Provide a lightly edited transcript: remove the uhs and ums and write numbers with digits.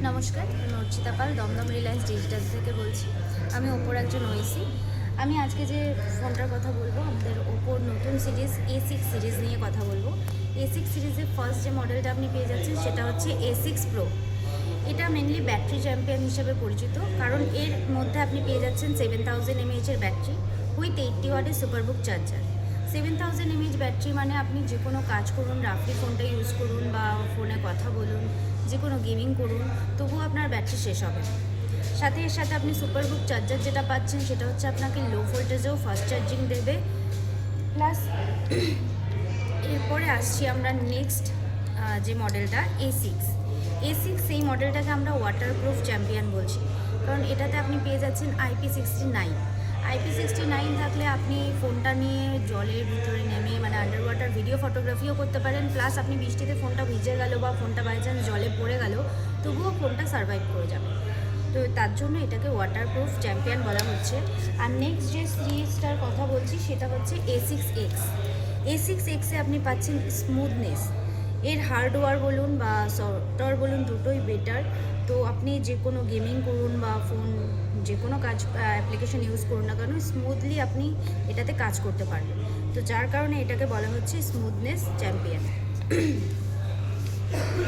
নমস্কার, আমি অর্চিতা পাল দমদম রিলায়েন্স ডিজিটাল থেকে বলছি। আমি ওপোর একজন ওএসি। আমি আজকে যে ফোনটার কথা বলবো, আমাদের ওপোর নতুন সিরিজ A6 সিরিজ নিয়ে কথা বলবো। A6 সিরিজের ফার্স্ট যে মডেলটা আপনি পেয়ে যাচ্ছেন সেটা হচ্ছে A6 Pro। এটা মেনলি ব্যাটারি চ্যাম্পিয়ন হিসেবে পরিচিত, কারণ এর মধ্যে আপনি পেয়ে যাচ্ছেন 7000 mAh ব্যাটারি উইথ 80 ওয়াটের সুপারবুক চার্জার। 7000 mAh ব্যাটারি মানে আপনি যে কোনো কাজ করুন, রাফলি ফোনটা ইউজ করুন বা ফোনে কথা বলুন, যে কোনো গেমিং করুন, তবুও আপনার ব্যাটারি শেষ হবে না। এর সাথে আপনি সুপারবুক চার্জার যেটা পাচ্ছেন সেটা হচ্ছে আপনাকে লো ভোল্টেজেও ফাস্ট চার্জিং দেবে। প্লাস এরপরে আসছি আমরা নেক্সট যে মডেলটা A6 এই মডেলটাকে আমরা ওয়াটারপ্রুফ চ্যাম্পিয়ন বলছি, কারণ এটাতে আপনি পেয়ে যাচ্ছেন IP69 থাকলে আপনি ফোনটা নিয়ে জলের ভিতরে নেমে মানে আন্ডার ওয়াটার ভিডিও ফটোগ্রাফিও করতে পারেন। প্লাস আপনি বৃষ্টিতে ফোনটা ভিজে গেল বা ফোনটা বাই চান্স জলে পড়ে গেল, তবুও ফোনটা সার্ভাইভ করে যাবে। তো তার জন্য এটাকে ওয়াটারপ্রুফ চ্যাম্পিয়ন বলা হচ্ছে। আর নেক্সট যে সিরিজটার কথা বলছি সেটা হচ্ছে A6X আপনি পাচ্ছেন স্মুথনেস। এর হার্ডওয়্যার বলুন বা সফটওয়্যার বলুন, দুটোই বেটার। তো আপনি যে কোনো গেমিং করুন বা ফোন যে কোনো কাজ অ্যাপ্লিকেশন ইউজ করুন না কেন, স্মুথলি আপনি এটাতে কাজ করতে পারবেন। তো যার কারণে এটাকে বলা হচ্ছে স্মুথনেস চ্যাম্পিয়ন।